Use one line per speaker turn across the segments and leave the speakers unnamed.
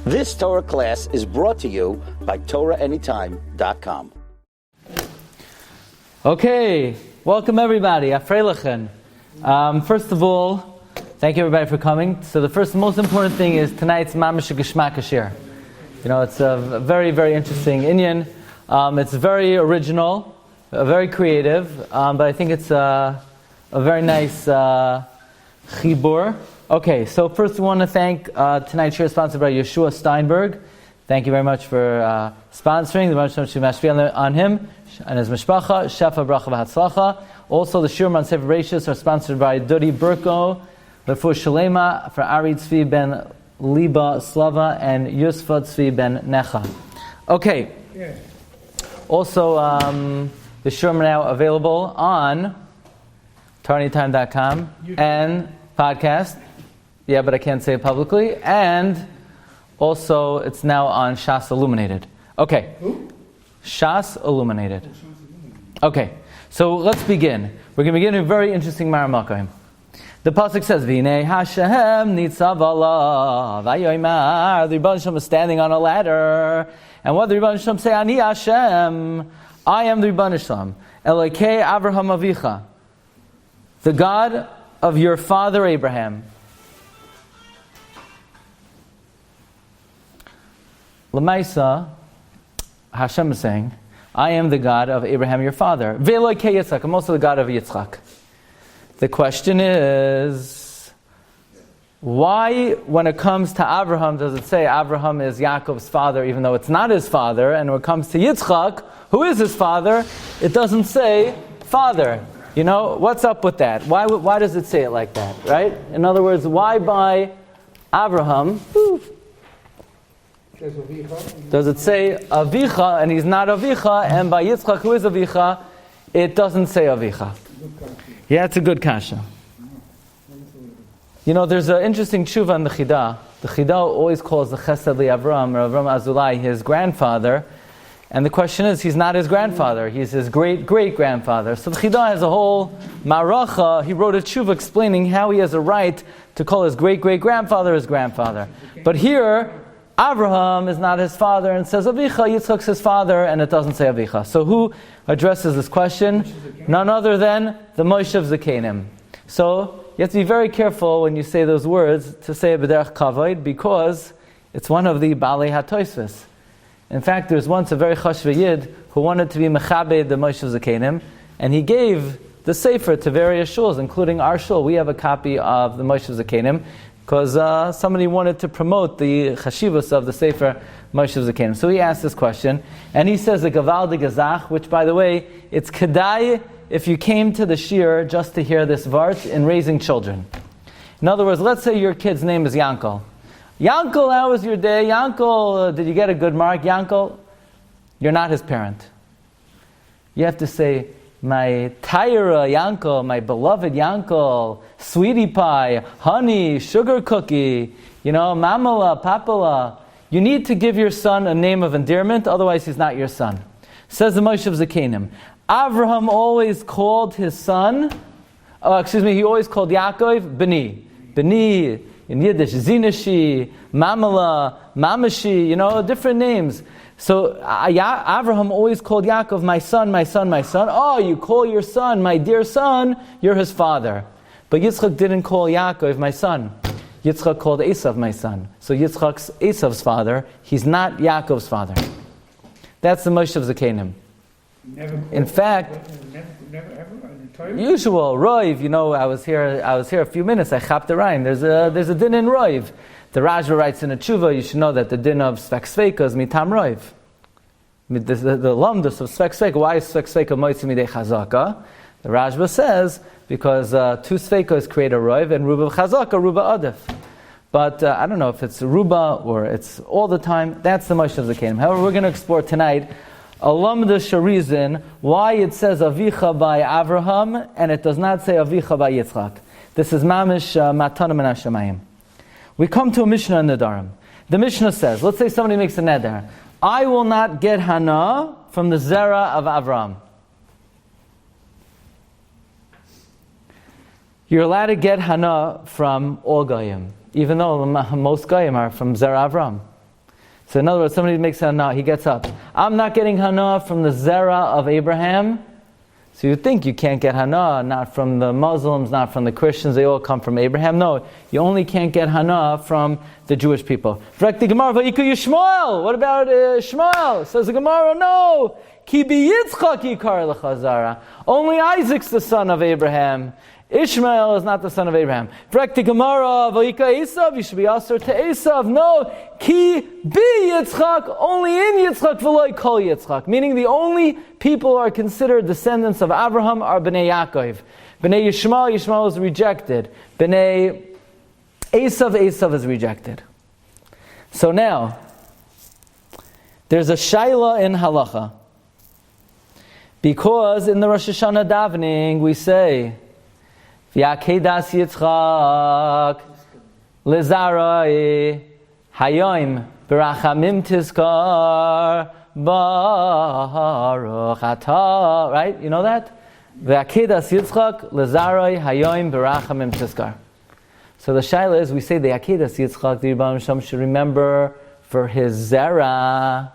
This Torah class is brought to you by TorahAnytime.com.
Okay, welcome everybody. Afreilichen. First of all, thank you everybody for coming. So the first, most important thing is tonight's Mamish Geshmak Shiur. You know, it's a very, very interesting inyan. It's very original, very creative, but I think it's a very nice chibur. Okay, so first we want to thank tonight's shiur sponsored by Yeshua Steinberg. Thank you very much for sponsoring. The Baruch Shem Mashpil on him and his mishpacha. Shefa bracha v'hatzlacha. Also, the shiur on Sefer Bereishis are sponsored by Dodi Burko, Lefu Shalema for Ari Tzvi ben Liba Slava and Yusfa Tzvi ben Necha. Okay. Yeah. Also, the shiur are now available on TorahAnytime.com and podcast. Yeah, but I can't say it publicly. And also, it's now on Shas Illuminated. Okay.
Who?
Shas Illuminated. Okay. So let's begin. We're going to begin a very interesting Maramakim. The pasuk says, "V'nei Hashem nitzav alav vayoymar." The Rebbe Shem is standing on a ladder, and what the Rebbe Shem say? Ani Hashem, I am the Rebbe Shem. Elokei Avraham Avicha, the God of your father Abraham. Lamaisa, Hashem is saying, I am the God of Abraham your father. Ve'elokei Yitzchak, I'm also the God of Yitzchak. The question is, why, when it comes to Abraham, does it say Abraham is Yaakov's father, even though it's not his father? And when it comes to Yitzchak, who is his father, it doesn't say father. You know, what's up with that? Why does it say it like that, right? In other words, why by Abraham does it say Avicha, and he's not Avicha, and by Yitzchak, who is Avicha, it doesn't say Avicha? Yeah, it's a good kasha. You know, there's an interesting tshuva in the Chidah. The Chidah always calls the Chesed li Avram, or Avram Azulai, his grandfather. And the question is, he's not his grandfather. He's his great-great-grandfather. So the Chidah has a whole maracha. He wrote a tshuva explaining how he has a right to call his great-great-grandfather his grandfather. But here, Abraham is not his father and says Avicha, Yitzchak's his father, and it doesn't say Avicha. So who addresses this question? None other than the Moshe Zakenim. So you have to be very careful when you say those words to say b'derech kavod, because it's one of the Balei HaTosfos. In fact, there was once a very chashva yid who wanted to be mechabed the Moshe Zakenim, and he gave the sefer to various shuls, including our shul. We have a copy of the Moshe Zakenim, because somebody wanted to promote the chashivos of the sefer Moshe Zakenim. So he asked this question, and he says the gavaldig gazach, which, by the way, it's kedai if you came to the shiur just to hear this vart in raising children. In other words, let's say your kid's name is Yankel. Yankel, how was your day? Yankel, did you get a good mark? Yankel, you're not his parent. You have to say, my Tyra Yankel, my beloved Yankel, sweetie pie, honey, sugar cookie, you know, mamala, papala. You need to give your son a name of endearment, otherwise he's not your son. Says the Moshe Zakenim. Avraham always called his son, he always called Yaakov Beni. Beni, in Yiddish, Zinashi, Mamala, Mamashi, you know, different names. So Avraham always called Yaakov, my son, my son, my son. Oh, you call your son, my dear son, you're his father. But Yitzchak didn't call Yaakov, my son. Yitzchak called Eisav, my son. So Yitzchak's Eisav's father, he's not Yaakov's father. That's the Moshe Zakenim. In fact, usual, Roiv, you know, I was here a few minutes, I chapped the Rhein. There's a din in Roiv. The Rajba writes in a tshuva, you should know that the din of Svek Sveika is mitam Roiv. The lamdus of Svek Sveika, why is Svek Sveika moitzi midei chazaka? The Rajba says, because two Sveikas create a Roiv, and Ruba Chazaka, Ruba Adif. But I don't know if it's Ruba or it's all the time. That's the Moshe Zakenim. However, we're going to explore tonight a lamdus reason why it says Avicha by Avraham and it does not say Avicha by Yitzchak. This is Mamish Matanim and Hashemayim. We come to a Mishnah in the Darim. The Mishnah says, let's say somebody makes a neder. I will not get Hana from the Zera of Avram. You're allowed to get Hana from all Goyim, even though most Goyim are from Zera Avram. So in other words, somebody makes hana, he gets up. I'm not getting hana from the zera of Abraham. So you think you can't get hana, not from the Muslims, not from the Christians, they all come from Abraham. No, you only can't get hana from the Jewish people. What about Ishmael? Says the Gemara, no. Ki Yitzchak yikar l'chazara. Only Isaac's the son of Abraham. Ishmael is not the son of Abraham. V'rekti Gemara, v'yika Eisav, you should be asur to Eisav. No, ki bi Yitzchak, only in Yitzchak v'loi kol Yitzchak. Meaning the only people who are considered descendants of Abraham are Bnei Yaakov. Bnei Yishmael is rejected. Bnei Eisav is rejected. So now, there's a shaila in halacha. Because in the Rosh Hashanah davening we say, V'yakedas Yitzchak Lezarai Hayoim Berachamim Tizkar Baruch Atah. Right? You know that? V'yakedas Yitzchak Lezarai Hayoim Berachamim Tizkar. So the shaila is, we say the Yakedas Yitzchak, the Rebbe Shem should remember for his zera.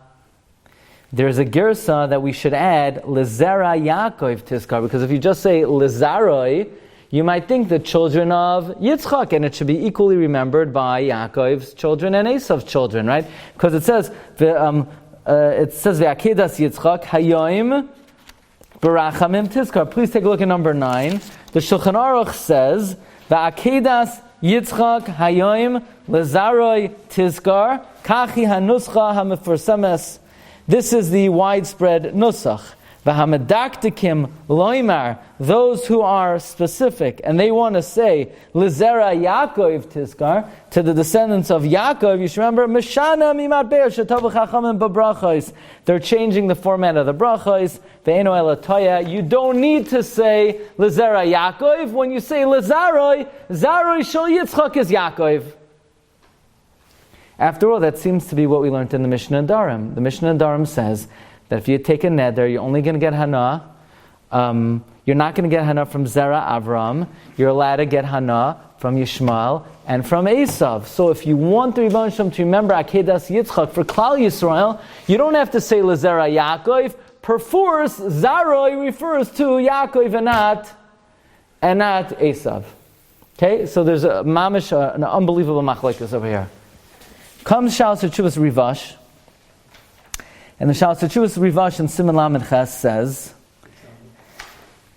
There's a girsa that we should add Lezera Yaakov Tizkar, because if you just say Lezaroi, you might think the children of Yitzchak, and it should be equally remembered by Yaakov's children and Esav's children, right? Because it says V'akedas Yitzchak Hayoim Barachamim Tizkar. Please take a look at number 9. The Shulchan Aruch says V'akedas Yitzchak Hayoim Lezaroi Tizkar Kachi Hanuscha HaMeforsames. This is the widespread nusach. V'hamedaktikim loimar, those who are specific, and they want to say, Lizera Yaakov Tizkar, to the descendants of Yaakov, you should remember, Meshana mimat be'er shetavu chachamim b'brachos. They're changing the format of the brachos. Ve'eno elatoya. You don't need to say, Lizera Yaakov. When you say Lizaroi, Zaroi shel Yitzchak is Yaakov. After all, that seems to be what we learned in the Mishnah and Darim. The Mishnah and Darim says that if you take a neder, you're only going to get hana. You're not going to get hana from Zera Avram. You're allowed to get hana from Yishmael and from Eisav. So if you want the Rebbe Shem to remember Akedas Yitzchak for Klal Yisrael, you don't have to say Lezera Yaakov. Perforce, Zaroi refers to Yaakov and not Eisav. Okay, so there's a mamish, an unbelievable machlekes over here. Comes Shalos Teshuvos Rivash, and the Shalos Teshuvos Rivash in Siman Lamed Ches says,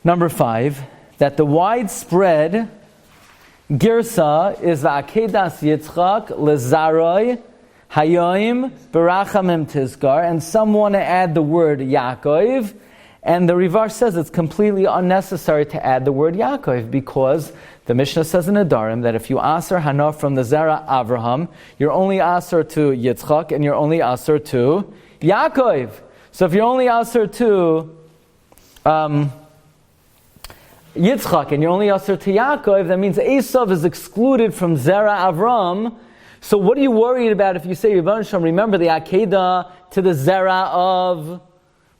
number 5, that the widespread girsa is V'akedas Yitzchak Lezaroi Hayoim Berachamim Tizkar, and some want to add the word Yaakov, and the Rivash says it's completely unnecessary to add the word Yaakov, because the Mishnah says in Adarim that if you aser hana from the Zera Avraham, you're only aser to Yitzchak and you're only aser to Yaakov. So if you're only aser to Yitzchak and you're only aser to Yaakov, that means Eisav is excluded from Zera Avram. So what are you worried about if you say, remember the Akedah to the Zera of...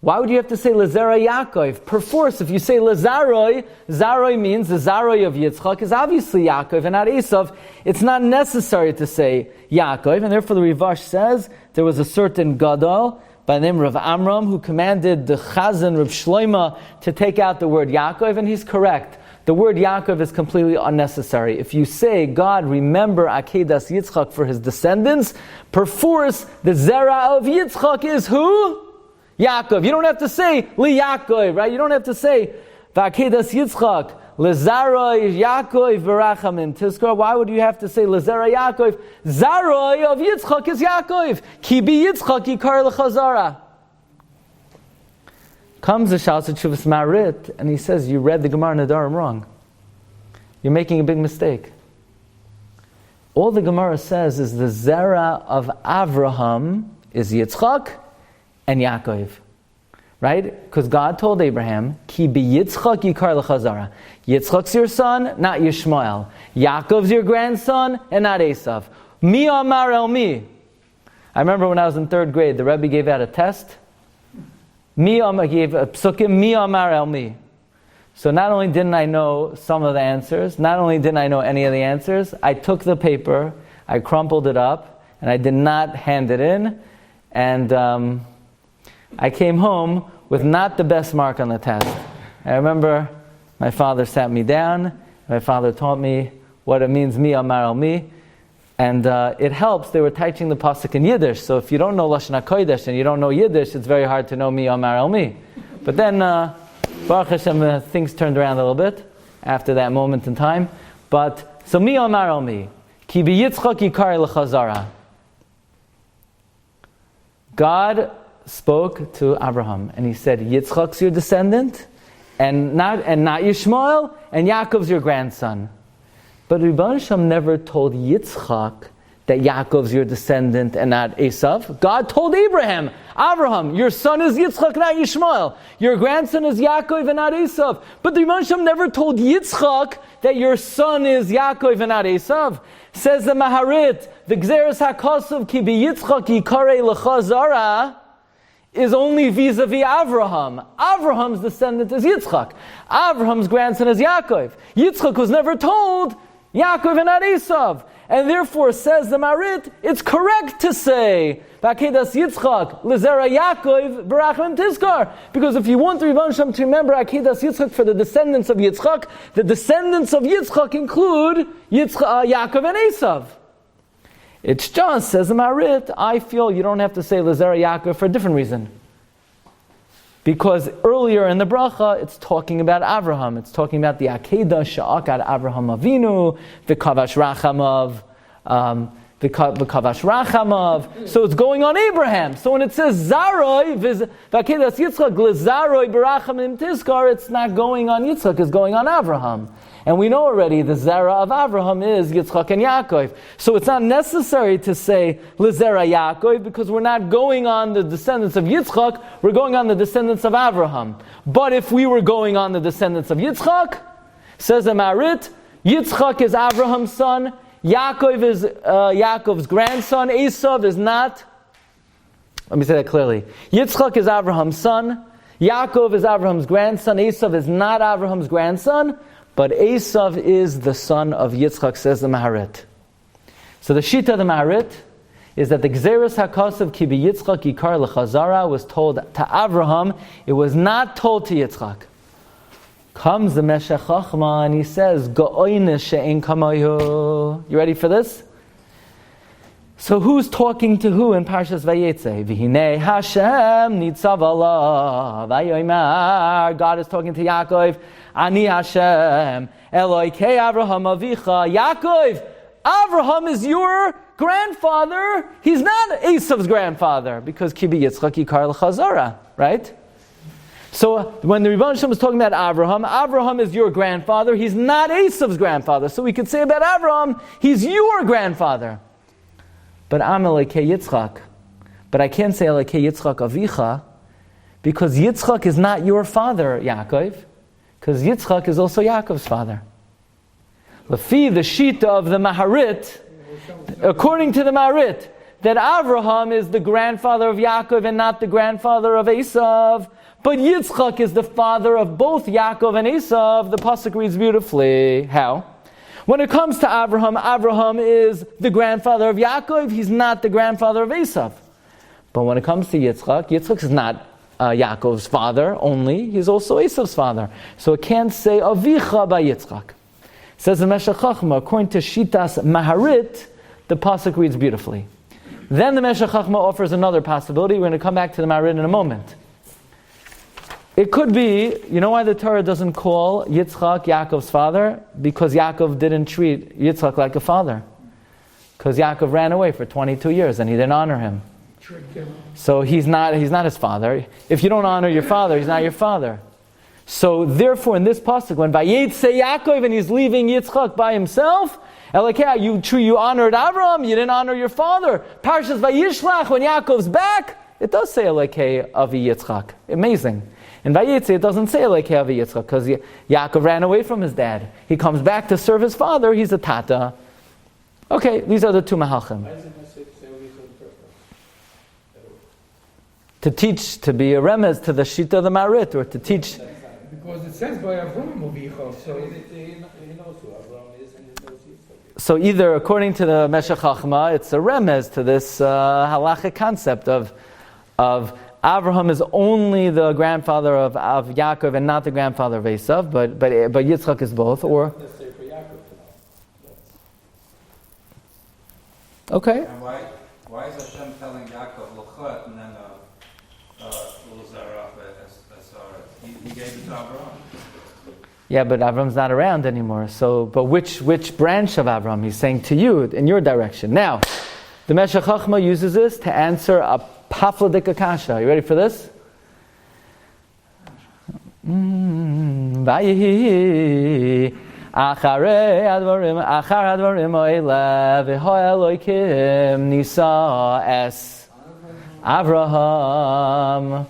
Why would you have to say Lezera Yaakov? Perforce, if you say Lezaroi, Zaroi means the Zaroi of Yitzchak is obviously Yaakov and not Eisav. It's not necessary to say Yaakov, and therefore the Rivash says there was a certain Gadol by the name of Rav Amram who commanded the Chazan Rav Shloima to take out the word Yaakov, and he's correct. The word Yaakov is completely unnecessary. If you say, God, remember Akedas Yitzchak for his descendants, perforce the Zera of Yitzchak is who? Yaakov. You don't have to say Li Yaakov, right? You don't have to say V'akedas Yitzchak Lezaroi Yaakov Berachamim Tizkar. Why would you have to say Lezera Yaakov? Zaroi of Yitzchak is Yaakov. Ki bi Yitzchak yikar l'chazara. Comes the Shalos Teshuvos Marit, and he says, you read the Gemara Nadarim wrong. You're making a big mistake. All the Gemara says is the Zera of Avraham is Yitzchak and Yaakov, right? Because God told Abraham, "Ki bi Yitzchak yikar l'chazara." Yitzchak's your son, not Yishmael. Yaakov's your grandson, and not Eisav. Mi amar el mi. I remember when I was in 3rd grade, the Rabbi gave out a test. Gave a psukim, mi amar el mi. So not only didn't I know some of the answers, not only didn't I know any of the answers, I took the paper, I crumpled it up, and I did not hand it in. And I came home with not the best mark on the test. I remember my father sat me down. My father taught me what it means, mi amar al mi. And it helps. They were teaching the pasuk in Yiddish. So if you don't know Lashon HaKodesh and you don't know Yiddish, it's very hard to know mi amar al mi. But then, Baruch Hashem, things turned around a little bit after that moment in time. But, so mi amar al mi. Ki bi Yitzchak yikar l'chazara. God spoke to Abraham and he said, Yitzchak's your descendant and not Yishmael, and Yaakov's your grandson. But Rebbeinu Shem never told Yitzchak that Yaakov's your descendant and not Eisav. God told Abraham, your son is Yitzchak, not Yishmael. Your grandson is Yaakov and not Eisav. But the Rebbeinu Shem never told Yitzchak that your son is Yaakov and not Eisav. Says the Maharit, the Gzeres HaKosav ki bi Yitzchak yikarei lecha zara is only vis-a-vis Avraham. Avraham's descendant is Yitzchak. Avraham's grandson is Yaakov. Yitzchak was never told Yaakov and not Eisav. And therefore, says the Marit, it's correct to say, Akedas Yitzchak, Lezera Yaakov, Barachim Tizkar. Because if you want the Rebbeinu Shem to remember Akedas Yitzchak for the descendants of Yitzchak, the descendants of Yitzchak include Yaakov and Eisav. It's just, says the Marit, I feel you don't have to say Lezera Yaakov for a different reason. Because earlier in the bracha, it's talking about Avraham. It's talking about the Akedah Sha'akad Avraham Avinu, the Kavash Rachamav, the Kavash Rachamav. So it's going on Abraham. So when it says Zaroi, V'akedas Yitzchak, Glezaroi Barachamim Tizkar, it's not going on Yitzchak, it's going on Avraham. And we know already the Zera of Avraham is Yitzchak and Yaakov. So it's not necessary to say Lezera Yaakov because we're not going on the descendants of Yitzchak, we're going on the descendants of Avraham. But if we were going on the descendants of Yitzchak, says the Marit, Yitzchak is Avraham's son, Yaakov is Yaakov's grandson, Eisav is not. Let me say that clearly. Yitzchak is Avraham's son, Yaakov is Avraham's grandson, Eisav is not Avraham's grandson, but Eisav is the son of Yitzchak, says the Maharit. So the Shita of the Maharit is that the Gzeres HaKosav ki bi Yitzchak yikar l'chazara was told to Avraham, it was not told to Yitzchak. Comes the Meshech Chochmah and he says, Go'oine she'en kamayu. You ready for this? So who's talking to who in Parshas Vayeitzey? V'hinei Hashem nitzav alav vayomer. God is talking to Yaakov. Ani Hashem Eloikei Avraham Avicha. Yaakov, Avraham is your grandfather. He's not Esav's grandfather because Kibi Yitzchak Yikar L'Chazara, right? So when the Rebbeinu Shem is talking about Avraham is your grandfather. He's not Esav's grandfather. So we could say about Avraham, he's your grandfather. But I'm Eloikei Yitzchak. But I can't say Eloikei Yitzchak Avicha because Yitzchak is not your father, Yaakov. Because Yitzchak is also Yaakov's father. Lefi, the Shita of the Maharit, according to the Maharit, that Avraham is the grandfather of Yaakov and not the grandfather of Eisav, but Yitzchak is the father of both Yaakov and Eisav. The pasuk reads beautifully. How? When it comes to Avraham, Avraham is the grandfather of Yaakov, he's not the grandfather of Eisav. But when it comes to Yitzchak, Yitzchak is not Yaakov's father only, he's also Esav's father. So it can't say Avicha by Yitzchak. Says the Meshech Chochmah, according to Shitas Maharit, the pasuk reads beautifully. Then the Meshech Chochmah offers another possibility. We're going to come back to the Maharit in a moment. It could be, you know why the Torah doesn't call Yitzchak Yaakov's father? Because Yaakov didn't treat Yitzchak like a father. Because Yaakov ran away for 22 years and he didn't honor him. So he's not his father. If you don't honor your father, he's not your father. So therefore, in this pasuk, when Vayeitzey Yaakov and he's leaving Yitzchak by himself, you honored Avraham, you didn't honor your father. Parshas Vayishlach, when Yaakov's back, it does say Elekei Avi Yitzchak. Amazing. In Vayeitzey, it doesn't say Elekei Avi Yitzchak because Yaakov ran away from his dad. He comes back to serve his father. He's a tata. Okay, these are the two mahalchim. To teach, to be a remez to the Shita of the Marit, or to teach.
Because it says by Avraham Avicha, so
he knows who Avraham is and he knows Yitzchak is.
So either according to the Meshech Chachma, it's a remez to this halachic concept of Avraham is only the grandfather of Yaakov and not the grandfather of Eisav, but Yitzchak is both. Or okay.
And why is Hashem telling Yaakov Luchot and then He gave it to Avraham?
Yeah, but Avram's not around anymore. So, but which branch of Avram? He's saying to you in your direction. Now, the Meshech Chachma uses this to answer a Pafladik Akasha. You ready for this? Vayeitzey acharei advarim oile v'ho Elokim nisa es Avraham.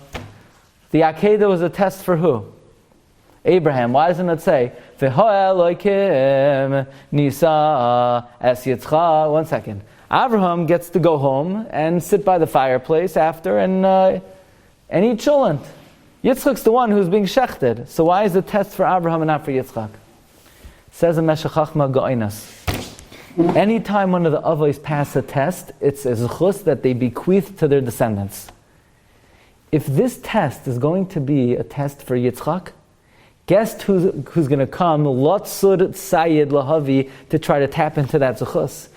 The Akedah was a test for who? Abraham. Why doesn't it say v'ho Elokim nisa es Yitzchak? 1 second. Avraham gets to go home and sit by the fireplace after and eat cholent. Yitzchak's the one who's being shechted. So why is the test for Avraham and not for Yitzchak? Says the Meshech Chachma Go'inas. Anytime one of the Avos pass a test, it's a zechus that they bequeath to their descendants. If this test is going to be a test for Yitzchak, guess who's going to come, Lotzur Tzayid Lahavi, to try to tap into that zechus?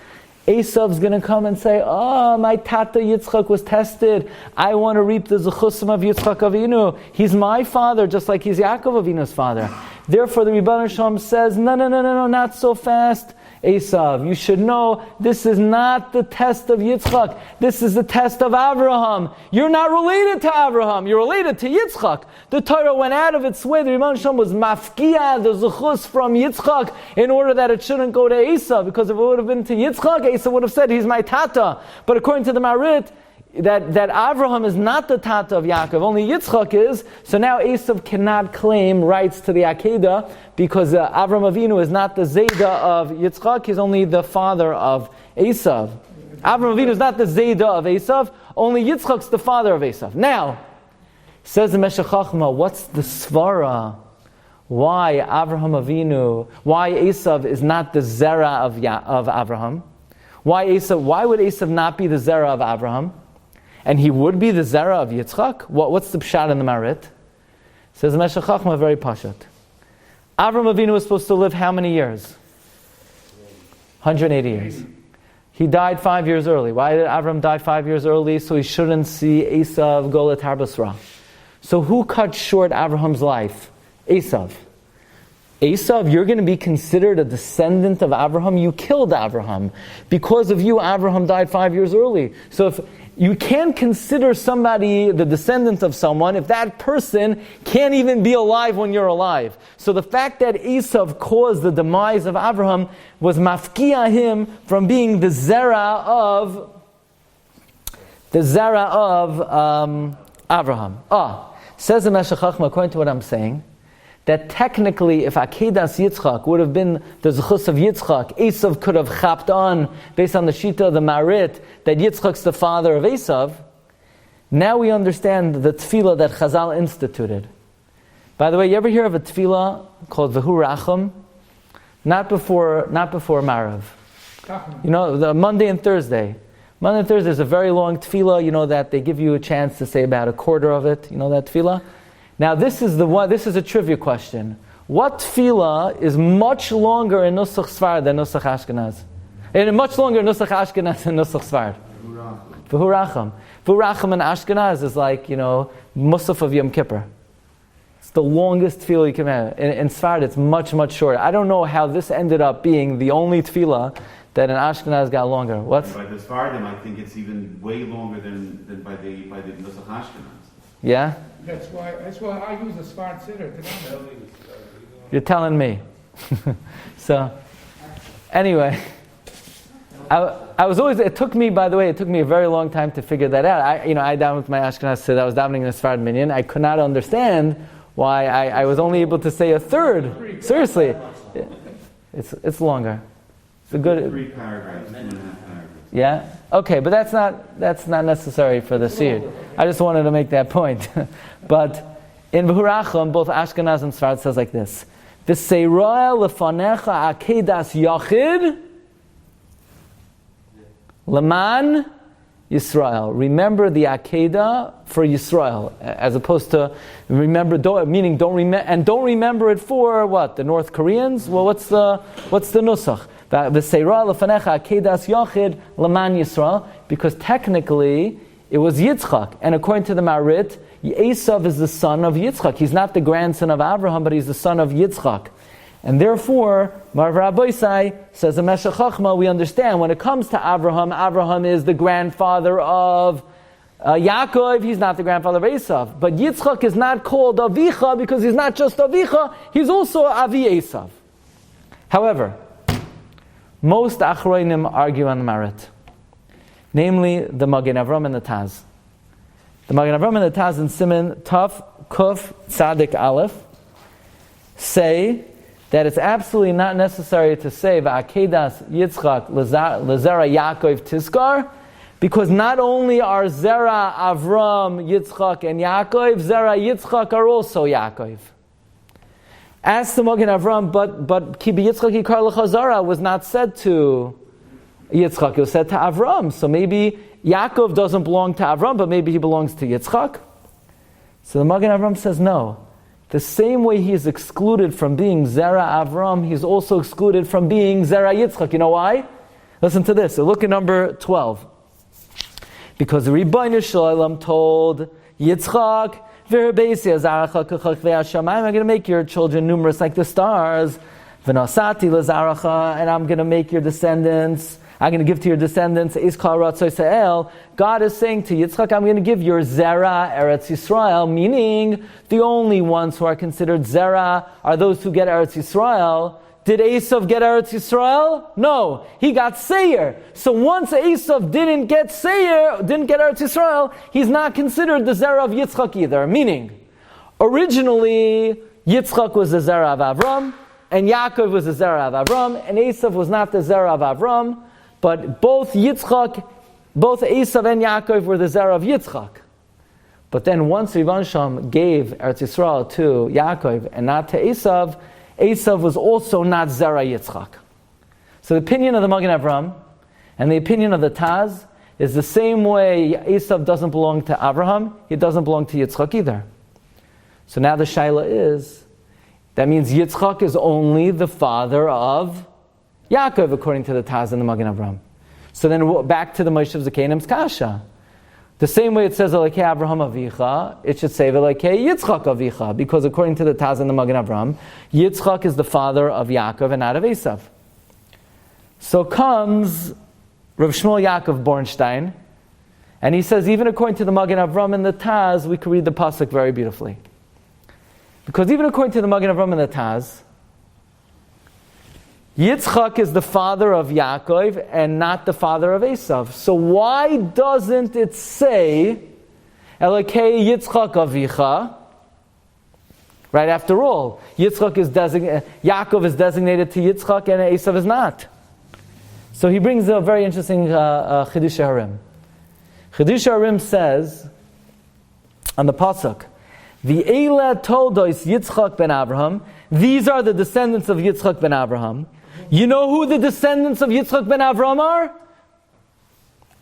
Eisav's going to come and say, my tata Yitzchak was tested. I want to reap the zechusim of Yitzchak Avinu. He's my father, just like he's Yaakov Avinu's father. Therefore, the Rebbeinu Shalom says, no, not so fast. Eisav, you should know this is not the test of Yitzchak. This is the test of Avraham. You're not related to Avraham. You're related to Yitzchak. The Torah went out of its way. The Rebbeinu Shalom was mafkia, the zechus from Yitzchak, in order that it shouldn't go to Eisav. Because if it would have been to Yitzchak, Eisav would have said, he's my tata. But according to the Marit, that Avraham is not the tata of Yaakov, only Yitzchak is. So now Eisav cannot claim rights to the Akedah because Avram Avinu is not the Zayda of Yitzchak, he's only the father of Eisav. Avram Avinu is not the Zayda of Eisav, only Yitzchak's the father of Eisav. Now, says the Meshech Chachma, what's the svara? Why Avraham Avinu, why Eisav is not the Zera of Avraham? Why would Eisav not be the Zera of Avraham? And he would be the Zera of Yitzchak? What's the pshat in the Marit? Says Meshech Chachma, very pashat. Avram Avinu was supposed to live how many years? 180 years. He died 5 years early. Why did Avram die 5 years early? So he shouldn't see Eisav go letar basra. So who cut short Avraham's life? Eisav. Eisav, you're going to be considered a descendant of Avraham. You killed Avraham. Because of you, Avraham died 5 years early. So if you can't consider somebody the descendant of someone if that person can't even be alive when you're alive. So the fact that Eisav caused the demise of Avraham was mafkia him from being the zera of Avraham. Says the Meshech Chachma, according to what I'm saying, that technically, if Akedas Yitzchak would have been the zechus of Yitzchak, Eisav could have chapped on, based on the Shita of the Marit, that Yitzchak's the father of Eisav. Now we understand the tefillah that Chazal instituted. By the way, you ever hear of a tefillah called V'hu Racham? Not before Marav. You know, the Monday and Thursday. Monday and Thursday is a very long tefillah, that they give you a chance to say about a quarter of it. You know that tefillah? Now this is a trivia question. What tefillah is much longer in Nusach Sfard than Nusach Ashkenaz? And much longer in Nusach Ashkenaz than Nusach Sfard? V'hu Racham. V'hu Racham in Ashkenaz is like, Musaf of Yom Kippur. It's the longest tefillah you can have. In Sfard it's much, much shorter. I don't know how this ended up being the only tefillah that in Ashkenaz got longer. What?
By the Sfardim, I think it's even way longer than by the Nusach Ashkenaz.
Yeah?
That's why I use a smart sitter to know.
You're telling me. So, anyway, I was always. It took me a very long time to figure that out. I davened with my Ashkenaz Sid. I was davening in a Sfarad minyan. I could not understand why I was only able to say a third. Seriously, it's longer. It's a good
3 paragraphs, 2.5 paragraphs.
Yeah? Okay, but that's not necessary for the seer. I just wanted to make that point. But in V'hu Racham, both Ashkenaz and Sfard says like this: V'seirah lefanecha akedas yachid Leman Yisrael. Remember the Akedah for Yisrael, as opposed to don't remember it for what? The North Koreans? Well, what's the nusach? V'seira lefanecha Akedas Yachid Leman Yisrael, because technically it was Yitzchak, and according to the Marit, Eisav is the son of Yitzchak. He's not the grandson of Abraham, but he's the son of Yitzchak. And therefore, Rabbi says in Meshech Chochmah, we understand when it comes to Abraham, Abraham is the grandfather of Yaakov, he's not the grandfather of Eisav. But Yitzchak is not called Avicha because he's not just Avicha, he's also Avi Eisav. However, most Achroinim argue on the Marit, namely the Magen Avram and the Taz. The Magen Avram and the Taz in Siman Taf Kuf Tzadik Aleph say that it's absolutely not necessary to say Va'akedas Yitzchak Lezera Yaakov Tizkar, because not only are Zera Avram, Yitzchak, and Yaakov, Zera Yitzchak are also Yaakov. As to Magen Avram, but Ki Yitzchak Yikar L'Chazara was not said to Yitzchak, it was said to Avram. So maybe Yaakov doesn't belong to Avram, but maybe he belongs to Yitzchak. So the Magen Avram says no. The same way he is excluded from being Zera Avram, he's also excluded from being Zera Yitzchak. You know why? Listen to this. So look at number 12. Because the Ribbono Shel Olam told Yitzchak, I'm going to make your children numerous like the stars. And I'm going to make your descendants, I'm going to give to your descendants, God is saying to Yitzchak, I'm going to give your Zera Eretz Yisrael, meaning the only ones who are considered Zera are those who get Eretz Yisrael. Did Eisav get Eretz Yisrael? No, he got Seir. So once Eisav didn't get Seir, didn't get Eretz Yisrael, he's not considered the Zera of Yitzchak either. Meaning, originally Yitzchak was the Zera of Avram, and Yaakov was the Zera of Avram, and Eisav was not the Zera of Avram, but both Eisav and Yaakov were the Zera of Yitzchak. But then once Rivan Sham gave Eretz Yisrael to Yaakov and not to Eisav, Eisav was also not Zera Yitzchak. So the opinion of the Magen Avram and the opinion of the Taz is the same way Eisav doesn't belong to Abraham, he doesn't belong to Yitzchak either. So now the Shaila is, that means Yitzchak is only the father of Yaakov, according to the Taz and the Magen Avram. So then back to the Moshe of Zakenim's Kasha. The same way it says Elokei Avraham Avicha, it should say Elokei Yitzchak Avicha, because according to the Taz and the Magen Avram, Yitzchak is the father of Yaakov and not of Eisav. So comes Rav Shmuel Yaakov Bornstein, and he says, even according to the Magen Avram and the Taz, we can read the pasuk very beautifully. Because even according to the Magen Avram and the Taz, Yitzchak is the father of Yaakov and not the father of Eisav. So why doesn't it say Elokei Yitzchak Avicha? Right, after all, Yaakov is designated to Yitzchak and Eisav is not. So he brings a very interesting Chidush Harim. Chidush Harim says on the pasuk, V'eila toldos Yitzchak ben Abraham. These are the descendants of Yitzchak ben Abraham. You know who the descendants of Yitzchak ben Avraham are?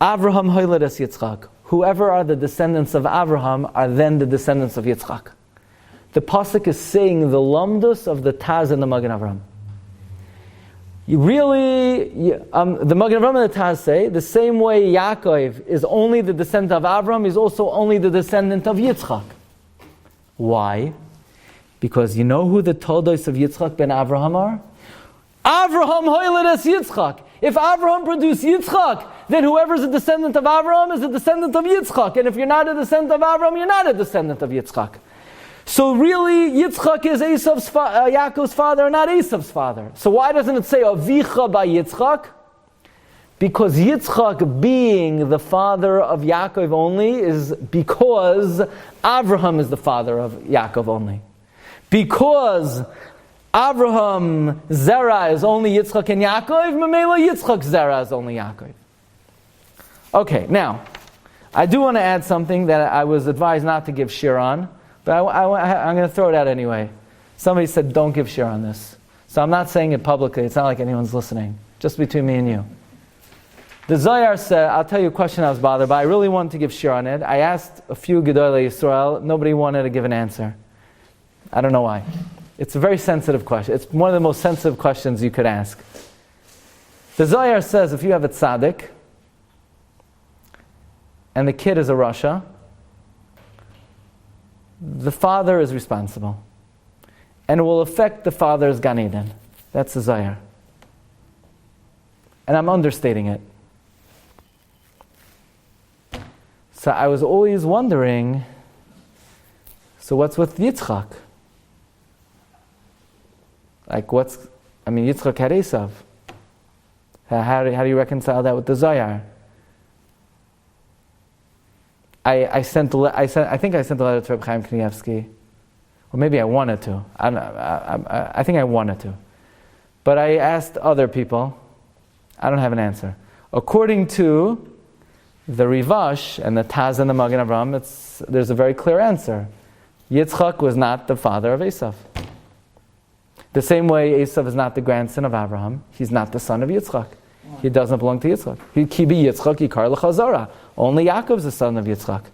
Avraham Hoyledes Yitzchak. Whoever are the descendants of Avraham are then the descendants of Yitzchak. The pasuk is saying the lamdus of the Taz and the Magen Avram. The Magen Avram and the Taz say the same way Yaakov is only the descendant of Avram, he's also only the descendant of Yitzchak. Why? Because you know who the Toldos of Yitzchak ben Avraham are? Avraham Hoyledes Yitzchak. If Avraham produced Yitzchak, then whoever's a descendant of Avraham is a descendant of Yitzchak. And if you're not a descendant of Avraham, you're not a descendant of Yitzchak. So really, Yitzchak is Yaakov's father, not Esav's father. So why doesn't it say Avicha by Yitzchak? Because Yitzchak being the father of Yaakov only is because Avraham is the father of Yaakov only. Because Avraham Zera is only Yitzchak and Yaakov, Mamela Yitzchak Zera is only Yaakov. Okay, now, I do want to add something that I was advised not to give shir on, but I'm going to throw it out anyway. Somebody said, don't give shir on this. So I'm not saying it publicly, it's not like anyone's listening, just between me and you. The Zohar said, I'll tell you a question I was bothered by. I really wanted to give shiur on it. I asked a few Gedolei Yisrael. Nobody wanted to give an answer. I don't know why. It's a very sensitive question. It's one of the most sensitive questions you could ask. The Zohar says if you have a tzaddik and the kid is a rasha, the father is responsible. And it will affect the father's Gan Eden. That's the Zohar. And I'm understating it. So I was always wondering, so what's with Yitzchak? Like Yitzchak had Eisav. How do you reconcile that with the Zohar? I think I sent a letter to Rabbi Chaim Kanievsky. Or maybe I wanted to. I think I wanted to. But I asked other people. I don't have an answer. According to the Rivash and the Taz and the Magen Avraham, there's a very clear answer. Yitzchak was not the father of Eisav. The same way Eisav is not the grandson of Abraham, he's not the son of Yitzchak. He doesn't belong to Yitzchak. Ki bi Yitzchak yikar lecha zara. Only Yaakov is the son of Yitzchak.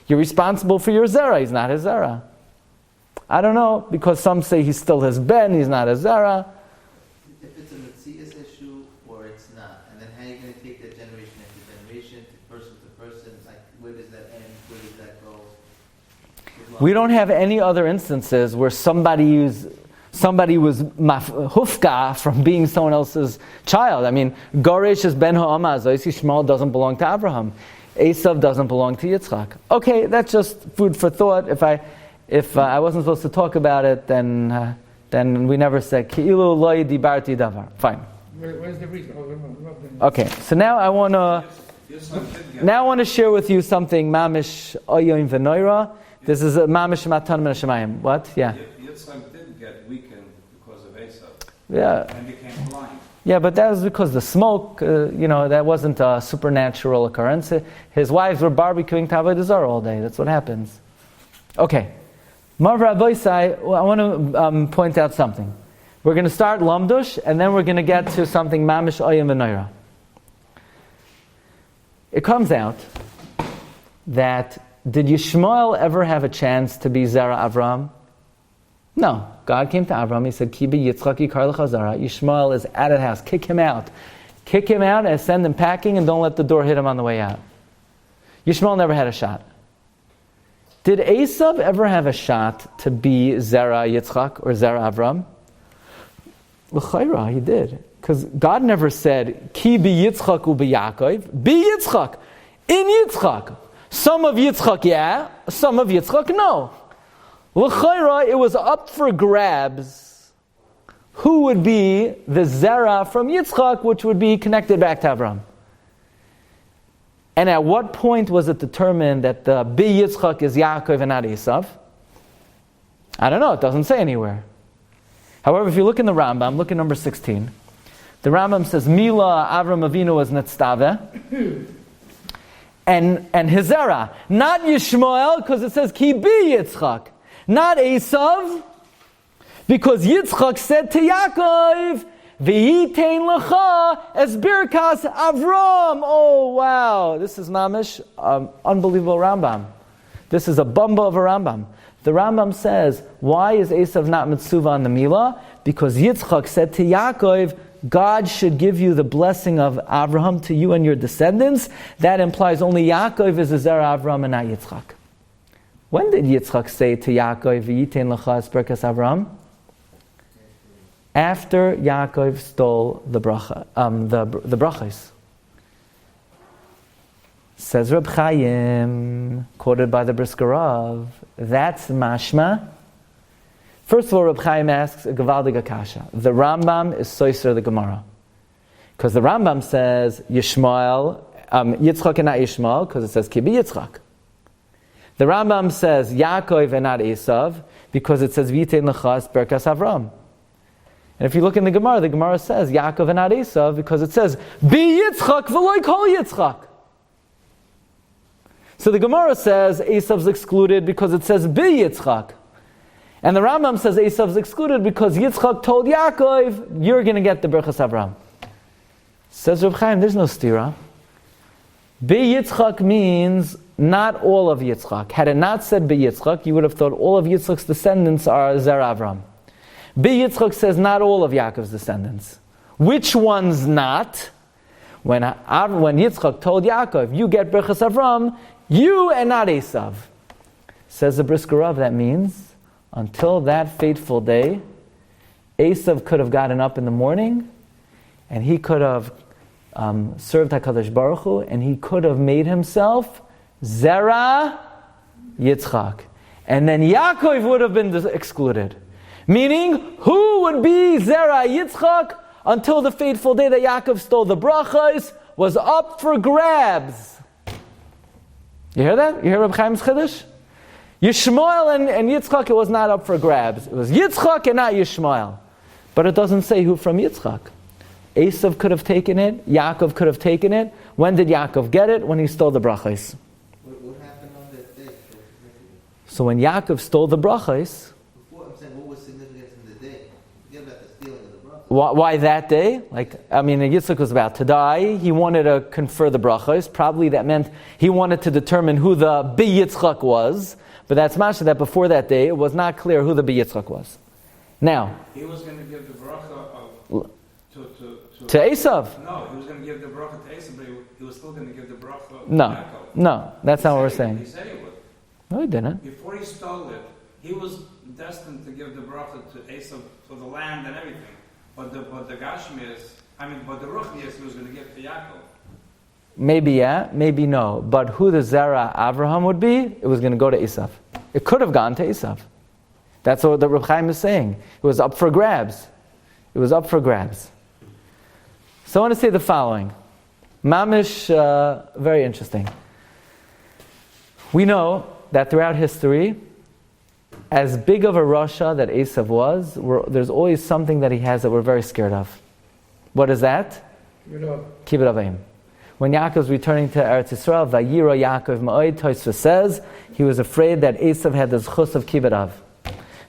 You're responsible for your zera. He's not his zera. I don't know, because some say he's still his ben, he's not his zera.
If it's a Metzias issue or it's not, and then how are you going to take that generation after generation, to person, like where does that end, where does that go?
We don't have any other instances where somebody was hufka from being someone else's child. I mean, Goresh is ben ha'amaz. Shmuel doesn't belong to Abraham. Eisav doesn't belong to Yitzchak. Okay, that's just food for thought. If I wasn't supposed to talk about it, then we never said Ki'ilu lo dibarti davar. Fine.
Where's the reason?
Okay, so now I want to share with you something mamish oyoim v'noira. This is a mamish matan min hashamayim. What? Yeah.
Yitzchak did get weakened because of Eisav.
Yeah.
And became blind.
Yeah, but that was because the smoke, that wasn't a supernatural occurrence. His wives were barbecuing Avodah Zarah all day. That's what happens. Okay. Marv Vayeitzey, I want to point out something. We're going to start Lamdush, and then we're going to get to something Mamish Oyim V'Noira. It comes out that, did Yishmael ever have a chance to be Zera Avram? No. God came to Avram, he said, Ki bi Yitzchak yikar lecha zara. Yishmael is out of the house. Kick him out. Kick him out and send him packing, and don't let the door hit him on the way out. Yishmael never had a shot. Did Eisav ever have a shot to be Zera Yitzchak or Zera Avram? L'chayra, he did. Because God never said, Ki bi Yitzchak u bi Yaakov. Bi Yitzchak. In Yitzchak. Some of Yitzchak, yeah. Some of Yitzchak, no. L'chayra, it was up for grabs. Who would be the Zera from Yitzchak, which would be connected back to Avram? And at what point was it determined that the Bi Yitzchak is Yaakov and not Eisav? I don't know, it doesn't say anywhere. However, if you look in the Rambam, look at number 16. The Rambam says, Mila Avram Avinu was Netztave. And Hizera, not Yishmael, because it says Ki Bi Yitzchak. Not Eisav, because Yitzchak said to Yaakov, V'yitein lecha es birkas Avram. Oh wow, this is mamish, unbelievable Rambam. This is a bumba of a Rambam. The Rambam says, why is Eisav not mitzuva on the Milah? Because Yitzchak said to Yaakov, God should give you the blessing of Avraham to you and your descendants. That implies only Yaakov is a Zera Avram and not Yitzchak. When did Yitzchak say to Yaakov, V'yitein lecha es birkas Avram? After Yaakov stole the bracha, the brachas. Says Reb Chaim, quoted by the Briskerov, that's mashma. First of all, Reb Chaim asks a Gevaldig Akasha. The Rambam is soiser the Gemara. Because the Rambam says Yishmael, Yitzchak and not Yishmael, because it says Ki bi Yitzchak. The Rambam says Yaakov and not Eisav, because it says V'yitein lecha es birkas Avram. And if you look in the Gemara says Yaakov and not Eisav, because it says Bi Yitzchak v'lo kol Yitzchak. So the Gemara says Eisav's excluded because it says Bi Yitzchak. And the Rambam says Eisav's excluded because Yitzchak told Yaakov, you're going to get the Birchas Avram. Says Reb Chaim, there's no stira. Be-Yitzchak means not all of Yitzchak. Had it not said Be-Yitzchak, you would have thought all of Yitzchak's descendants are Zerah Avram. Be-Yitzchak says not all of Yaakov's descendants. Which ones not? When Yitzchak told Yaakov, you get Berchas Avram, you and not Eisav. Says the Brisker Rav, that means until that fateful day, Eisav could have gotten up in the morning and he could have served HaKadosh Baruch Hu, and he could have made himself Zerah Yitzchak. And then Yaakov would have been excluded. Meaning, who would be Zerah Yitzchak until the fateful day that Yaakov stole the brachas was up for grabs. You hear that? You hear Reb Chaim's Chiddush? Yishmael and Yitzchak, it was not up for grabs. It was Yitzchak and not Yishmael. But it doesn't say who from Yitzchak. Eisav could have taken it. Yaakov could have taken it. When did Yaakov get it? When he stole the brachas.
What happened on that day?
So when Yaakov stole the brachas,
I'm saying, what was significance in the day? Forget about the stealing of the brachas.
why that day? Yitzchak was about to die. He wanted to confer the brachas. Probably that meant he wanted to determine who the Be-Yitzchak was. But that's mashma that before that day, it was not clear who the Be-Yitzchak was. Now,
He was going to give the bracha of,
to Eisav.
No, he was going to give the bracha to Eisav, but he was still going to give the bracha to
No,
Yaakov.
no, that's not what we're
He
saying.
said he would.
No, he didn't.
Before he stole it, he was destined to give the bracha to Eisav for the land and everything. But the Gashmias, but the Ruchnias he was going to give to Yaakov.
Maybe yeah, maybe no. But who the Zerah Avraham would be, it was going to go to Eisav. It could have gone to Eisav. That's what the Reb Chaim is saying. It was up for grabs. It was up for grabs. So I want to say the following. Mamish, very interesting. We know that throughout history, as big of a Rasha that Eisav was, there's always something that he has that we're very scared of. What is that? Kibbud Avim. When Yaakov's returning to Eretz Yisrael, Vayira Yaakov Ma'od, Tosfos says, he was afraid that Eisav had the zchus of Kibbud Av.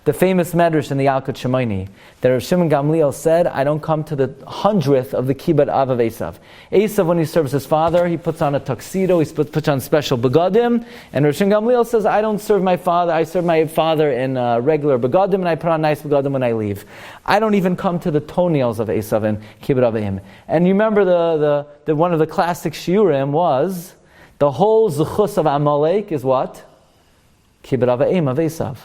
The famous medrash in the Yalkut Shimoni, that Rav Shimon Gamliel said, I don't come to the 100th of the Kibbud Av of Eisav. Eisav, when he serves his father, he puts on a tuxedo, he puts on special begadim, and Rav Shimon Gamliel says, I don't serve my father, I serve my father in regular begadim, and I put on nice begadim when I leave. I don't even come to the toenails of Eisav and Kibbud Avim. And you remember the one of the classic shiurim was, the whole zechus of Amalek is what? Kibbud Avim of Eisav.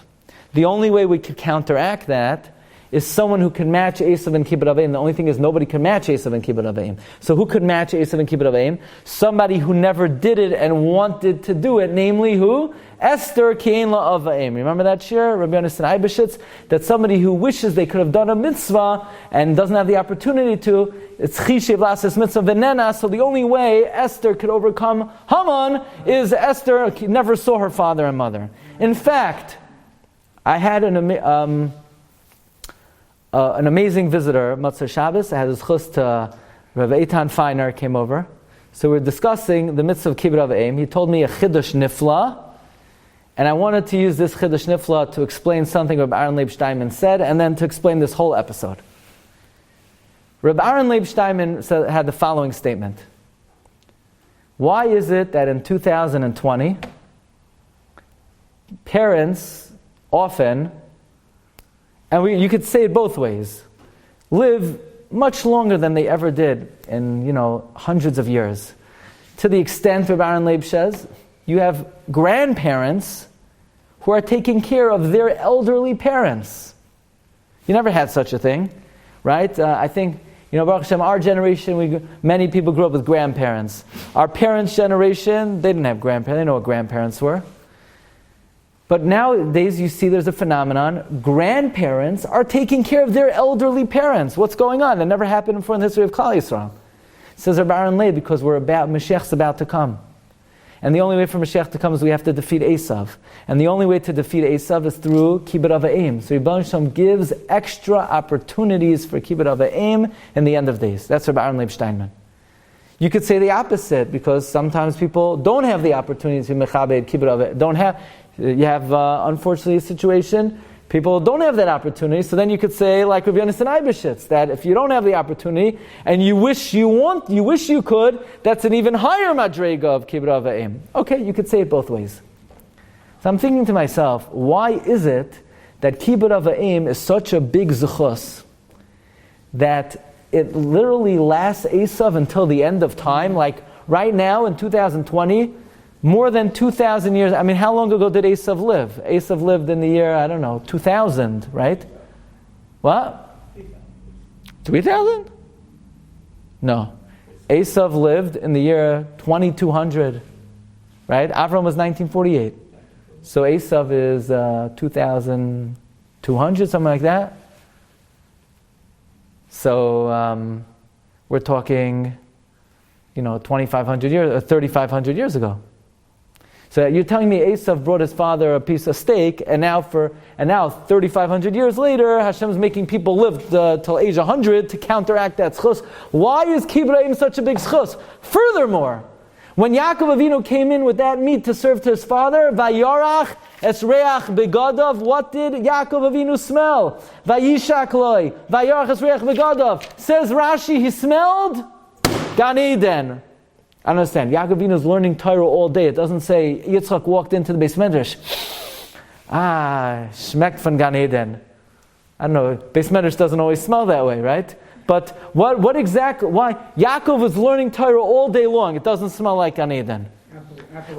The only way we could counteract that is someone who can match Eisav and Kibbud Avim. The only thing is nobody can match Eisav and Kibbud Avim. So who could match Eisav and Kibbud Avim? Somebody who never did it and wanted to do it, namely who? Esther Kein La Avim. Remember that shir, Rabbi Yonasan Eibeshitz? That somebody who wishes they could have done a mitzvah and doesn't have the opportunity to, it's Chishev Lasis Mitzvah Venena, so the only way Esther could overcome Haman is Esther never saw her father and mother. In fact, I had an amazing visitor, Matzah Shabbos. I had his chus to Rav Eitan Feiner came over. So we were discussing the mitzvah of Kibbud Avim. He told me a Chiddush Nifla, and I wanted to use this Chiddush Nifla to explain something Rabbi Aaron Leib Steinman said, and then to explain this whole episode. Rabbi Aaron Leib Steinman had the following statement. Why is it that in 2020, parents often, and you could say it both ways, live much longer than they ever did in, hundreds of years. To the extent, Rabbi Aaron Leib says, you have grandparents who are taking care of their elderly parents. You never had such a thing, right? I think, Baruch Hashem, our generation, many people grew up with grandparents. Our parents' generation, they didn't have grandparents. They didn't know what grandparents were. But nowadays, you see there's a phenomenon. Grandparents are taking care of their elderly parents. What's going on? That never happened before in the history of Klal Yisrael. Says Rabbi Aaron Leib, because Mashiach's about to come. And the only way for Mashiach to come is we have to defeat Eisav. And the only way to defeat Eisav is through Kibbud Avim. So Rebbeinu Shalom gives extra opportunities for Kibbud Avim in the end of days. That's Rabbi Aaron Leib Steinman. You could say the opposite, because sometimes people don't have the opportunity to mechabed Kibbud Avim. You have, unfortunately, a situation, People don't have that opportunity, so then you could say, like Rabbi Yonasan Eibeshitz, that if you don't have the opportunity and you wish you could, that's an even higher madrega of kibbud av va'em. Okay, you could say it both ways. So I'm thinking to myself, why is it that kibbud av va'em is such a big zechus that it literally lasts Eisav until the end of time? Like right now in 2020, more than 2,000 years. I mean, how long ago did Eisav live? Eisav lived in the year, 2000, right? What? 3,000? No. Eisav lived in the year 2200, right? Avram was 1948. So Eisav is 2,200, something like that. So we're talking, 2,500 years, or 3,500 years ago. So you're telling me Eisav brought his father a piece of steak, and now 3,500 years later, Hashem's making people live till age 100 to counteract that schus. Why is kibbud av va'em such a big schus? Furthermore, when Yaakov Avinu came in with that meat to serve to his father, Vayarach es reach begadav, what did Yaakov Avinu smell? Vayishak loy, Vayarach es reach begadav. Says Rashi, he smelled Gan Eden. I don't understand. Yaakov Avinu is learning Torah all day. It doesn't say Yitzchak walked into the Beis Medrash. Schmeckt von Gan Eden. I don't know. Beis Medrash doesn't always smell that way, right? But what exactly? Why Yaakov was learning Torah all day long? It doesn't smell like Gan Eden.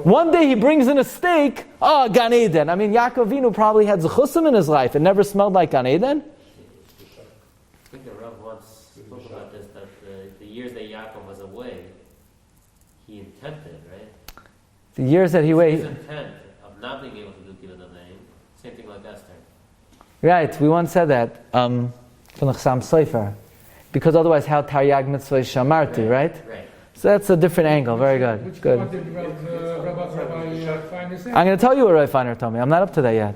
One day he brings in a steak. Gan Eden. I mean, Yaakov Avinu probably had zechusim in his life. It never smelled like Gan Eden.
I think the Rav once spoke about this, that the years that Yaakov was away, he intended, right?
The years that he
His
waited.
intent of not being able to do kibbud av va'em, same thing like Esther.
Right, we once said that from the Chassam Sofer. Because otherwise, how Taryag mitzvah is shamarti, right?
Right.
So that's a different angle. Very good.
Which
Good.
part did Rabbi find this in?
I'm going to tell you what Rabbi Feiner told me. I'm not up to that yet.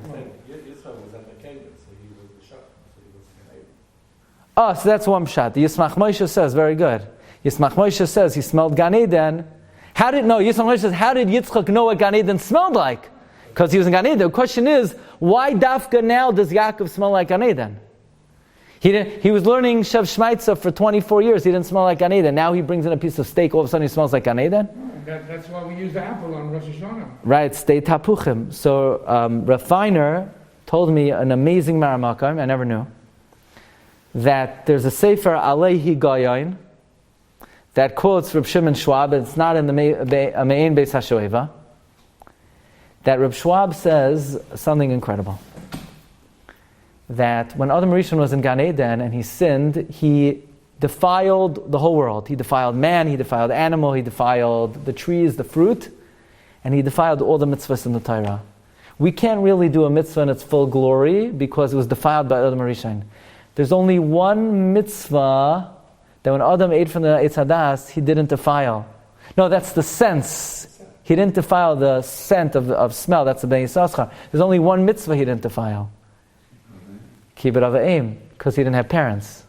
Oh, so that's one shot. The Yismach Moshe says, very good. Yismach Moshe says he smelled Gan Eden. Yismach Moshe says, how did Yitzchak know what Gan Eden smelled like? Because he was in Gan Eden. The question is, why dafka now does Yaakov smell like Gan Eden? He was learning Shev Shmaitza for 24 years. He didn't smell like Gan Eden. Now he brings in a piece of steak. All of a sudden he smells like Gan Eden.
That's why we use the apple on Rosh Hashanah.
Right, stay tapuchim. So Rav Feiner told me an amazing maramakam, I never knew, that there's a Sefer Alehi Gayayin that quotes Reb Shimon Schwab, it's not in the Me'en Beis HaShoeva, that Reb Schwab says something incredible. That when Adam Rishon was in Gan Eden and he sinned, he defiled the whole world. He defiled man, he defiled animal, he defiled the trees, the fruit, and he defiled all the mitzvahs in the Torah. We can't really do a mitzvah in its full glory because it was defiled by Adam Rishon. There's only one mitzvah that when Adam ate from the Eitz Hadas, he didn't defile. No, that's the sense. He didn't defile the scent of smell. That's the Ben Yisachar. There's only one mitzvah he didn't defile. Kibbud av va'em, because he didn't have parents.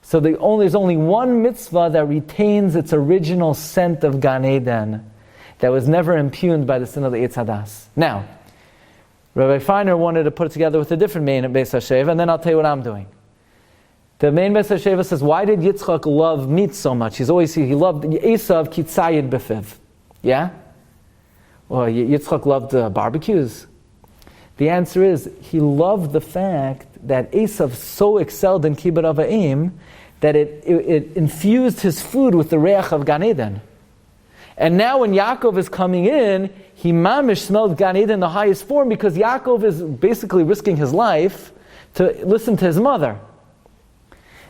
So there's only one mitzvah that retains its original scent of Gan Eden, that was never impugned by the sin of the Eitz Hadas. Now, Rabbi Feiner wanted to put it together with a different main at Beis HaSheva, and then I'll tell you what I'm doing. The main Beis HaSheva says, why did Yitzchak love meat so much? He loved Eisav kitzayid befiv. Yeah? Well, Yitzchak loved barbecues. The answer is, he loved the fact that Eisav so excelled in kibbud av va'em that it infused his food with the reach of Gan Eden. And now when Yaakov is coming in, he mamish smelled Gan Eden in the highest form because Yaakov is basically risking his life to listen to his mother.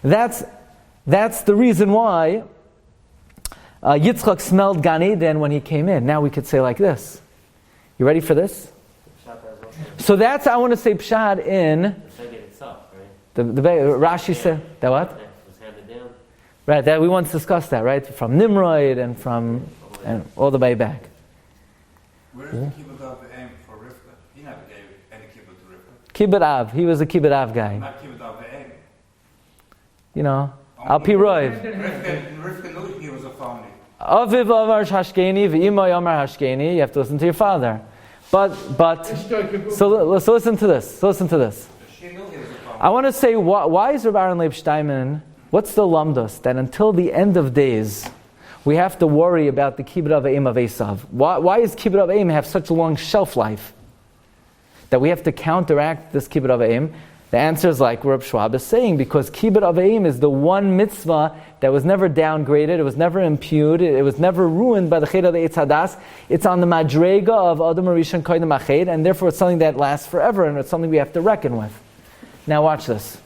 That's the reason why Yitzchak smelled Gan Eden when he came in. Now we could say like this. You ready for this? So that's, I want to say pshat in
Itself, right?
the Rashi said that what?
It was handed down.
Right, that we once discussed that, right? From Nimrod and all the way back.
Where is the kibbud av va'em for Rivka? He never gave any kibbud to Rivka.
Kibbud av, he was a kibbud av guy.
Not kibbud av va'em.
Al pi roiv.
Rivka knew he was a phony.
Aviv amar hashkeni v'imay amar hashkeni. You have to listen to your father. But so listen to this. I want to say, why is Rabbi Aaron Leib Steinman, what's the lumdus that until the end of days, we have to worry about the kibbut avayim of Eisav? Why does kibbut avayim have such a long shelf life that we have to counteract this kibbut avayim? The answer is like Reb Schwab is saying, because kibbut avayim is the one mitzvah that was never downgraded, it was never impugned, it was never ruined by the ched of the Eitz Hadas. It's on the madrega of Adam Rishon Koydem Ached, and therefore it's something that lasts forever, and it's something we have to reckon with. Now watch this.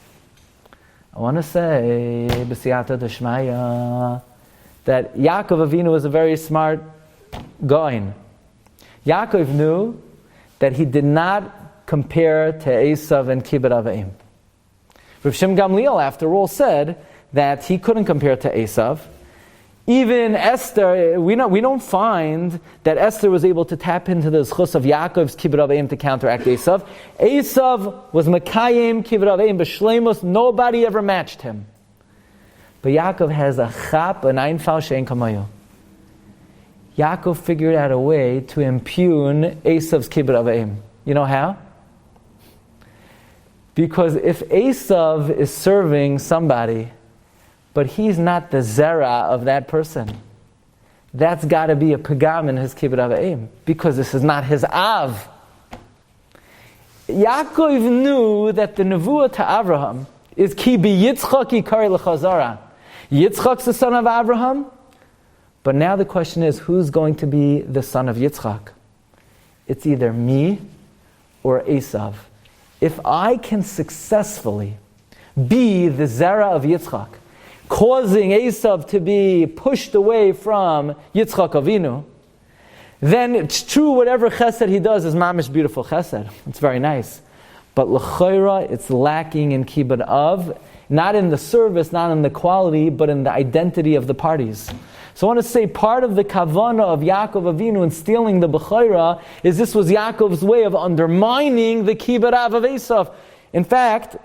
I want to say, b'siyata d'shmaya, that Yaakov Avinu was a very smart goin. Yaakov knew that he did not compare to Eisav and kibbut avayim. Rav Shimon Gamliel, after all, said that he couldn't compare to Eisav. Even Esther, we don't find that Esther was able to tap into the zchus of Yaakov's kibbut avayim to counteract Eisav. Eisav was Makayim kibbut avayim b'shleimus. Nobody ever matched him. But Yaakov has a chap, an einfal she'en kamayu. Yaakov figured out a way to impugn Eisav's kibbut avayim. You know how? Because if Eisav is serving somebody, but he's not the zera of that person, that's got to be a pagam in his kibbut avayim, because this is not his av. Yaakov knew that the nevuah to Avraham is ki b'Yitzchak yikar l'chazara. Yitzchak's the son of Avraham, but now the question is, who's going to be the son of Yitzchak? It's either me or Eisav. If I can successfully be the zera of Yitzchak, causing Eisav to be pushed away from Yitzchak Avinu, then it's true whatever chesed he does is mamish beautiful chesed. It's very nice. But l'chayra, it's lacking in kibbut av, not in the service, not in the quality, but in the identity of the parties. So I want to say part of the kavana of Yaakov Avinu in stealing the b'chayra is this was Yaakov's way of undermining the kibbut av of Eisav. In fact,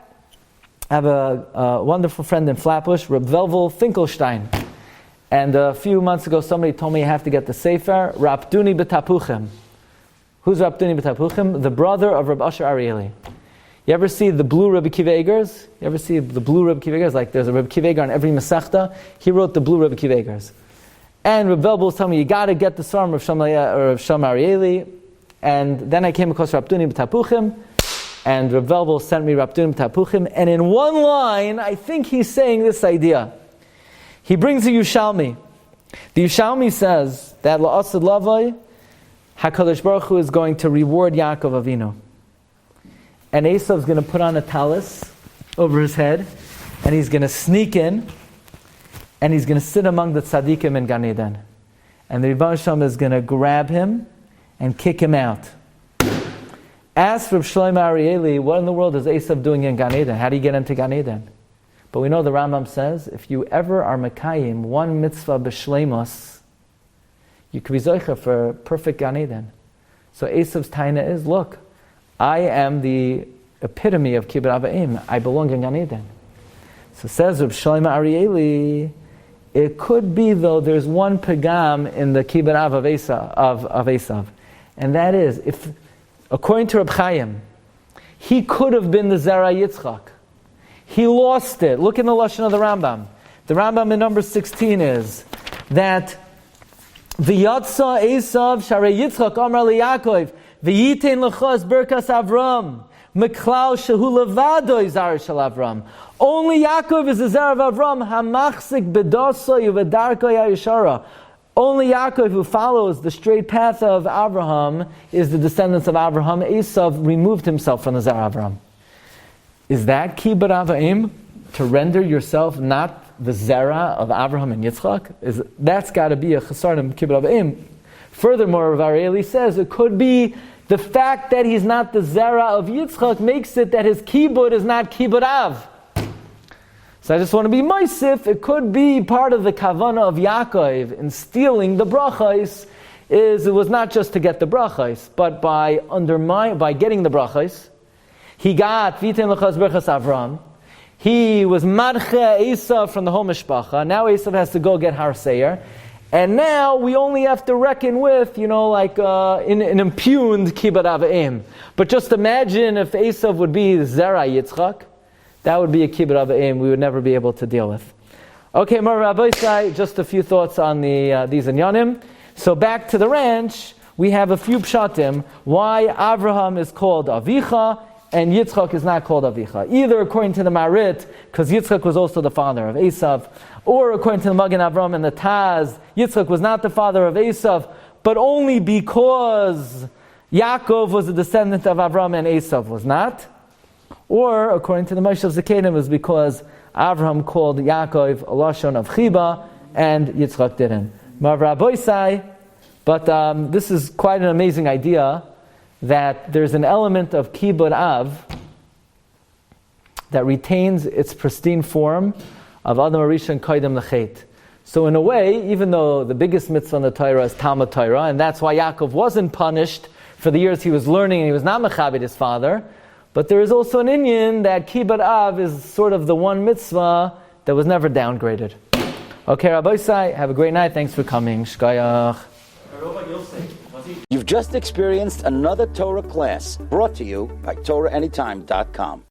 I have a wonderful friend in Flatbush, Reb Velvel Finkelstein. And a few months ago somebody told me I have to get the sefer, Rapduni B'Tapuchim. Who's Rapduni B'Tapuchim? The brother of Reb Asher Arieli. You ever see the blue Rebbe Kiva Egers? You ever see the blue Rebbe Kiva Egers? Like there's a Rebbe Kiva Eger on every Masechta. He wrote the blue Rebbe Kiva Egers. And Reb Velvel was telling me, you got to get the Sarm of Sham Arieli. And then I came across Rapduni B'Tapuchim. And Reb Velvel sent me Rapduni B'Tapuchim. And in one line, I think he's saying this idea. He brings a Yushalmi. The Yushalmi says that La'asad Lavai, HaKadosh Baruch Hu is going to reward Yaakov Avinu. And Eisav is going to put on a talis over his head, and he's going to sneak in, and he's going to sit among the tzaddikim in Gan Eden. And the Rebbe Shem is going to grab him and kick him out. Ask Reb Shlomo Arieli, what in the world is Eisav doing in Gan Eden? How do you get into Gan Eden? But we know the Rambam says, if you ever are Mekayim, one mitzvah b'shleimus, you could be zoicha for perfect Gan Eden. So Eisav's taina is, look, I am the epitome of kibbut avayim. I belong in Gan Eden. So says Reb Shlomo Arieli, it could be though there's one pagam in the kibbut av of Eisav, and that is, if according to Reb Chaim, he could have been the Zera Yitzchak. He lost it. Look in the Lashon of the Rambam. The Rambam in number 16 is that V'yatsa Eisav Sharei Yitzchak Amar LeYaakov V'yitein L'chos Berkas Avram Meklal Shehu Levadoi Zar Shel Avram. Only Yaakov is the Zar of Avram Hamachzik B'dosoi V'darkoi HaYeshara. Only Yaakov, who follows the straight path of Abraham, is the descendants of Abraham. Eisav removed himself from the Zar of Abraham. Is that kibbut avayim, to render yourself not the zera of Abraham and Yitzchak? That's got to be a chesarnim kibbut avayim. Furthermore, Rav Arieli says it could be the fact that he's not the zera of Yitzchak makes it that his kibbut is not kibbut av. So I just want to be moisif. It could be part of the kavana of Yaakov in stealing the brachos. It was not just to get the brachos, but by getting the brachos. He got V'yitein L'chos Berkas Avram. He was Madche Eisav from the whole Mishpacha. Now Eisav has to go get Har Seir. And now we only have to reckon with, an impugned kibbut avayim. But just imagine if Eisav would be Zera Yitzchak. that would be a kibbut avim we would never be able to deal with. Okay, Mar Rabbi Sai, just a few thoughts on these inyanim. So back to the ranch, we have a few pshatim why Avraham is called Avicha and Yitzchak is not called Avicha. Either according to the Marit, because Yitzchak was also the father of Eisav, or according to the Magen Avram and the Taz, Yitzchak was not the father of Eisav, but only because Yaakov was a descendant of Avram and Eisav was not. Or, according to the Moshe of Zakenim, it was because Avraham called Yaakov a lashon of chiba, and Yitzchak didn't. Mar Rabbi Sai, but this is quite an amazing idea, that there's an element of kibbut av that retains its pristine form of Adam Arishon Koydem Lechet. So in a way, even though the biggest mitzvah in the Torah is Talmud Torah, and that's why Yaakov wasn't punished for the years he was learning and he was not mechabed his father, but there is also an inyan that kibbut av is sort of the one mitzvah that was never downgraded. Okay, Rabbi Sai, have a great night. Thanks for coming. Shkayach.
You've just experienced another Torah class brought to you by TorahAnytime.com.